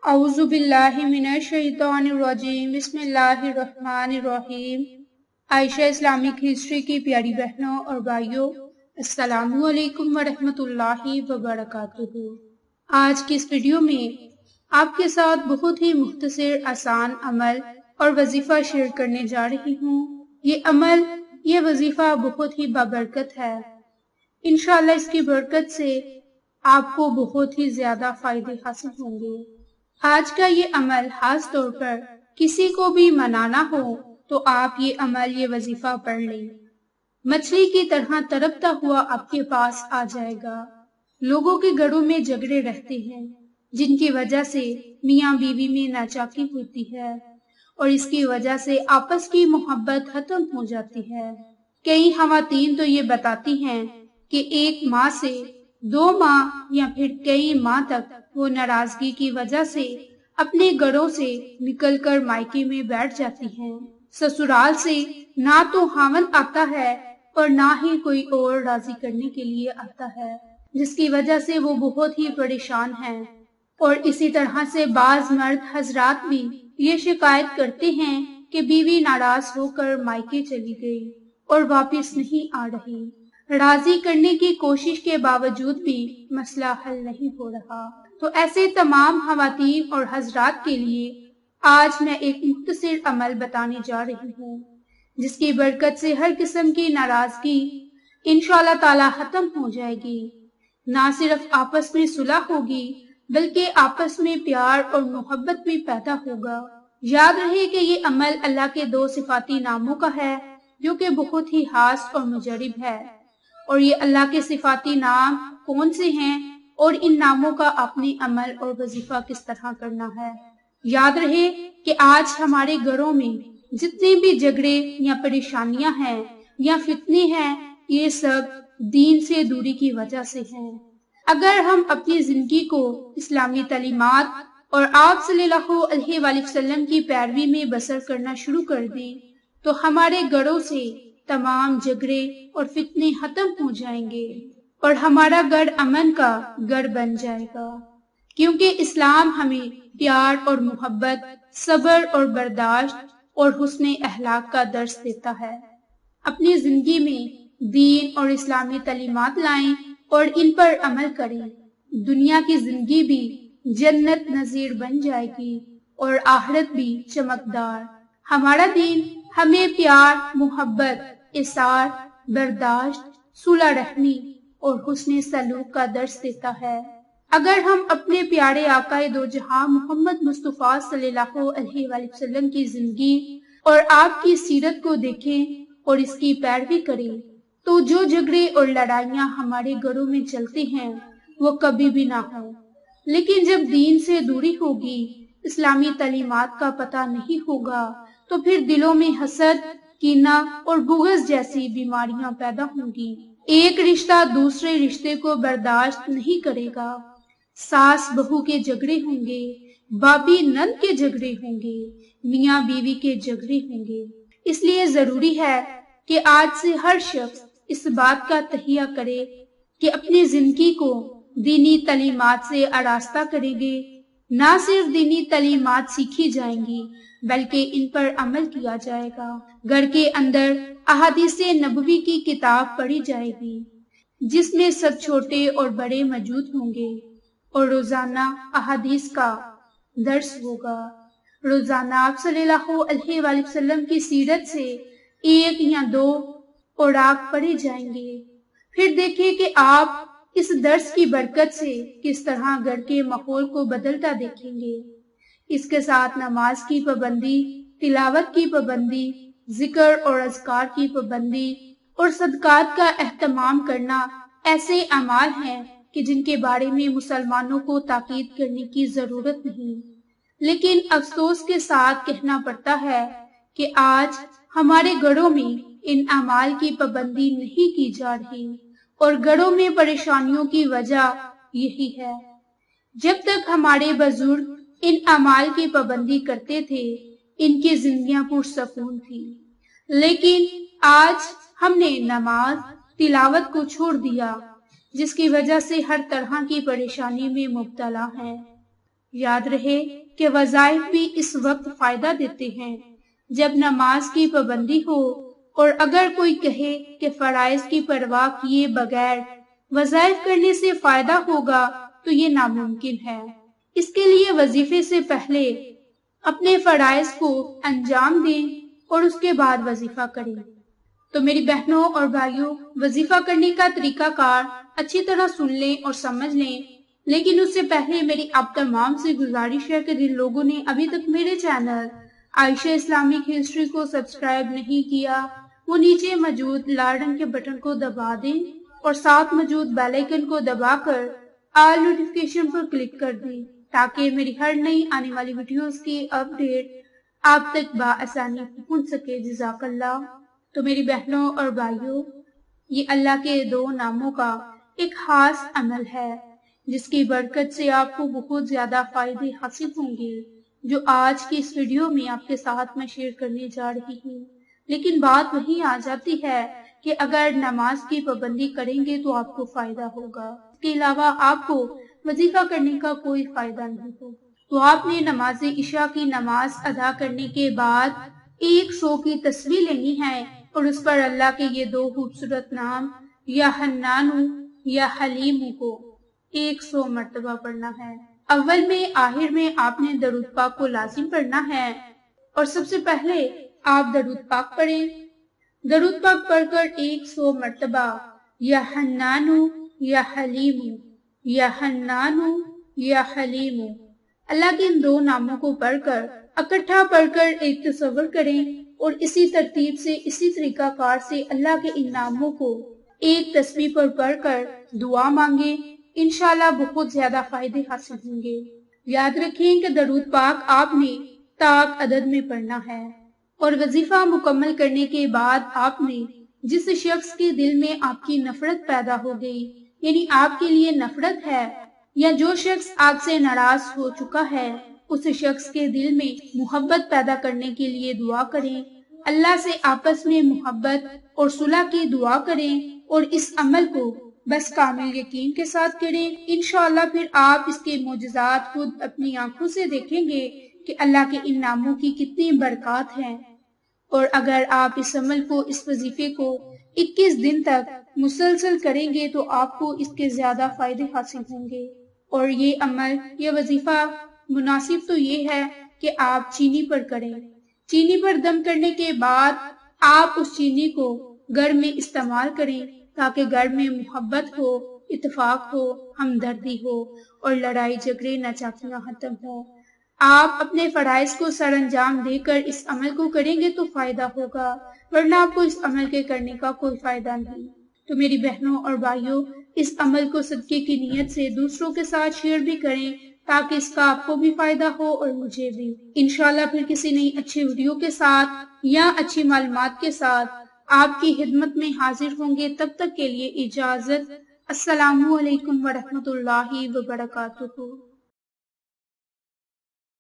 अऊज़ु बिल्लाहि मिनश शैतानिर रजीम बिस्मिल्लाहिर रहमानिर रहीम। Ayesha Islamic history की प्यारी बहनों और भाइयों, अस्सलामु अलैकुम वरहमतुल्लाहि वबरकातुहू। आज की इस वीडियो में आपके साथ बहुत ही मुख्तसर आसान अमल और वजीफा शेयर करने जा रही हूँ। ये वजीफा बहुत ही बाबरकत है। इंशाअल्लाह इसकी बरकत से आपको बहुत ही ज्यादा फायदे हासिल होंगे। आज का ये अमल खास तौर पर किसी को भी मनाना हो तो आप ये वजीफा पढ़ लें। मछली की तरह तड़पता हुआ आपके पास आ जाएगा। लोगों के घरों में झगड़े रहते हैं, जिनकी वजह से मियाँ बीवी में नाचाकी होती है और इसकी वजह से आपस की मोहब्बत खत्म हो जाती है। कई खवातीन तो ये बताती हैं कि एक माह से 2 माह या फिर कई माह तक वो नाराजगी की वजह से अपने घरों से निकलकर मायके में बैठ जाती हैं। ससुराल से ना तो खावंद आता है और ना ही कोई और राजी करने के लिए आता है, जिसकी वजह से वो बहुत ही परेशान हैं। और इसी तरह से बाज मर्द हजरात भी ये शिकायत करते हैं कि बीवी नाराज होकर मायके चली गई और वापस नहीं आ रही। राजी करने की कोशिश के बावजूद भी मसला हल नहीं हो रहा। तो ऐसे तमाम खवातीन और हजरात के लिए आज मैं एक मुख्तसर अमल बताने जा रही हूँ, जिसकी बरकत से हर किस्म की नाराजगी इंशाअल्लाह ताला खत्म हो जाएगी। ना सिर्फ आपस में सुलह होगी बल्कि आपस में प्यार और मोहब्बत भी पैदा होगा। याद रहे कि ये अमल अल्लाह के 2 सिफाती नामों का है, जो कि बहुत ही खास और मुजरिब है। और ये अल्लाह के सिफाती नाम कौन से हैं और इन नामों का अपने अमल और वजीफा किस तरह करना है। याद रहे कि आज हमारे घरों में जितने भी झगड़े या परेशानियां हैं या फितने हैं, ये सब दीन से दूरी की वजह से हैं। अगर हम अपनी जिंदगी को इस्लामी तालीमात और आप सल्लल्लाहु अलैहि वसल्लम की पैरवी में बसर करना शुरू कर दें तो हमारे घरों से तमाम झगड़े और फितने खत्म हो जाएंगे और हमारा घर अमन का घर बन जाएगा। क्योंकि इस्लाम हमें प्यार और मोहब्बत, सब्र और बर्दाश्त और हुस्न अखलाक का दर्स देता है। अपनी जिंदगी में दीन और इस्लामी तालीमात लाएं और इन पर अमल करें। दुनिया की जिंदगी भी जन्नत नजीर बन जाएगी और आखिरत भी चमकदार। हमारा दीन हमें प्यार, मोहब्बत, इसार, बर्दाश्त, सुलह रहमी और हुस्न सलूक का दर्स देता है। अगर हम अपने प्यारे आकाए दो जहां मोहम्मद मुस्तफा सल्लल्लाहु अलैहि वसल्लम की जिंदगी और आपकी सीरत को देखें और इसकी पैरवी करें तो जो झगड़े और लड़ाइयां हमारे घरों में चलते हैं वो कभी भी ना हो। लेकिन जब दीन से दूरी होगी, इस्लामी तालीमात का पता नहीं होगा, तो फिर दिलों में हसद, कीना और बुग़्ज़ जैसी बीमारियां पैदा होंगी। एक रिश्ता दूसरे रिश्ते को बर्दाश्त नहीं करेगा। सास बहू के झगड़े होंगे, भाभी नंद के झगड़े होंगे, मियाँ बीवी के झगड़े होंगे। इसलिए जरूरी है कि आज से हर शख्स इस बात का तहिया करे कि अपनी जिंदगी को दीनी तालीमात से आरास्ता करेंगे। ना सिर्फ दीनी तालीमात सीखी जाएंगी बल्कि इन पर अमल किया जाएगा। घर के अंदर अहादीसे नबवी की किताब पढ़ी जाएगी, जिसमें सब छोटे और बड़े मौजूद होंगे और रोजाना अहादीस का दर्स होगा। रोजाना आप सल्लल्लाहु अलैहि वसल्लम की सीरत से 1 या 2 औराक पढ़े जाएंगे। फिर देखिए कि आप इस दर्स की बरकत से किस तरह घर के माहौल को बदलता देखेंगे। इसके साथ नमाज की पाबंदी, तिलावत की पाबंदी, जिक्र और अज़कार की पाबंदी और सदकात का एहतमाम करना ऐसे अमाल हैं कि जिनके बारे में मुसलमानों को ताकीद करने की जरूरत नहीं। लेकिन अफसोस के साथ कहना पड़ता है कि आज हमारे घरों में इन अमाल की पाबंदी नहीं की जा रही और घरों में परेशानियों की वजह यही है। जब तक हमारे बुजुर्ग इन अमाल की पाबंदी करते थे, इनकी जिंदगियां पुरसकून थी। लेकिन आज हमने नमाज, तिलावत को छोड़ दिया, जिसकी वजह से हर तरह की परेशानी में मुब्तला हैं। یاد رہے کہ وظائف بھی اس وقت فائدہ دیتے ہیں جب نماز کی پابندی ہو، اور اگر کوئی کہے کہ فرائض کی پرواہ کیے بغیر وظائف کرنے سے فائدہ ہوگا تو یہ ناممکن ہے۔ اس کے لیے وظیفے سے پہلے اپنے فرائض کو انجام دیں اور اس کے بعد وظیفہ کریں۔ تو میری بہنوں اور بھائیوں، وظیفہ کرنے کا طریقہ کار اچھی طرح سن لیں اور سمجھ لیں، لیکن اس سے پہلے میری آپ تمام سے گزارش ہے کہ جن لوگوں نے ابھی تک میرے چینل عائشہ اسلامک ہسٹری کو سبسکرائب نہیں کیا، وہ نیچے موجود لال رنگ کے بٹن کو دبا دیں اور ساتھ موجود بیل آئیکن کو دبا کر آل نوٹیفیکیشن پر کلک کر دیں تاکہ میری ہر نئی آنے والی ویڈیوز کی اپڈیٹ آپ تک بآسانی پہنچ سکے۔ جزاک اللہ۔ تو میری بہنوں اور بھائیوں، یہ اللہ کے دو ناموں کا ایک خاص عمل ہے جس کی برکت سے آپ کو بہت زیادہ فائدے حاصل ہوں گے، جو آج کی اس ویڈیو میں آپ کے ساتھ میں شیئر کرنے جا رہی ہوں۔ لیکن بات وہی آ جاتی ہے کہ اگر نماز کی پابندی کریں گے تو آپ کو فائدہ ہوگا، اس کے علاوہ آپ کو وظیفہ کرنے کا کوئی فائدہ نہیں ہوگا۔ تو آپ نے نماز عشاء کی نماز ادا کرنے کے بعد 100 کی تسبیح لینی ہے اور اس پر اللہ کے یہ دو خوبصورت نام یا حنان یا حلیم کو 100 مرتبہ پڑھنا ہے۔ اول میں آخر میں آپ نے درود پاک کو لازم پڑھنا ہے، اور سب سے پہلے آپ درود پاک پڑھیں۔ درود پاک پڑھ کر 100 مرتبہ یا حنان یا حلیم یا حنان یا حلیم، اللہ کے ان دو ناموں کو پڑھ کر اکٹھا پڑھ کر ایک تصور کریں، اور اسی ترتیب سے اسی طریقہ کار سے اللہ کے ان ناموں کو ایک تسبیح پر پڑھ کر دعا مانگیں۔ انشاءاللہ بہت زیادہ فائدے حاصل ہوں گے۔ یاد رکھیں کہ درود پاک آپ نے تاک عدد میں پڑھنا ہے، اور وظیفہ مکمل کرنے کے بعد آپ نے جس شخص کے دل میں آپ کی نفرت پیدا ہو گئی، یعنی آپ کے لیے نفرت ہے، یا جو شخص آپ سے ناراض ہو چکا ہے، اس شخص کے دل میں محبت پیدا کرنے کے لیے دعا کریں، اللہ سے آپس میں محبت اور صلح کی دعا کریں، اور اس عمل کو بس کامل یقین کے ساتھ کریں۔ انشاءاللہ پھر آپ اس کے معجزات خود اپنی آنکھوں سے دیکھیں گے کہ اللہ کے ان ناموں کی کتنی برکات ہیں۔ اور اگر آپ اس عمل کو، اس وظیفے کو 21 دن تک مسلسل کریں گے تو آپ کو اس کے زیادہ فائدے حاصل ہوں گے۔ اور یہ عمل، یہ وظیفہ مناسب تو یہ ہے کہ آپ چینی پر کریں۔ چینی پر دم کرنے کے بعد آپ اس چینی کو گھر میں استعمال کریں تاکہ گھر میں محبت ہو، اتفاق ہو، ہمدردی ہو، اور لڑائی جھگڑے ناچاکیاں ختم ہو۔ آپ اپنے فرائض کو سر انجام دے کر اس عمل کو کریں گے تو فائدہ ہوگا، ورنہ آپ کو اس عمل کے کرنے کا کوئی فائدہ نہیں۔ تو میری بہنوں اور بھائیوں، اس عمل کو صدقے کی نیت سے دوسروں کے ساتھ شیئر بھی کریں تاکہ اس کا آپ کو بھی فائدہ ہو اور مجھے بھی۔ انشاءاللہ پھر کسی نئی اچھی ویڈیو کے ساتھ یا اچھی معلومات کے ساتھ آپ کی خدمت میں حاضر ہوں گے۔ تب تک کے لیے اجازت۔ السلام علیکم ورحمۃ اللہ وبرکاتہ۔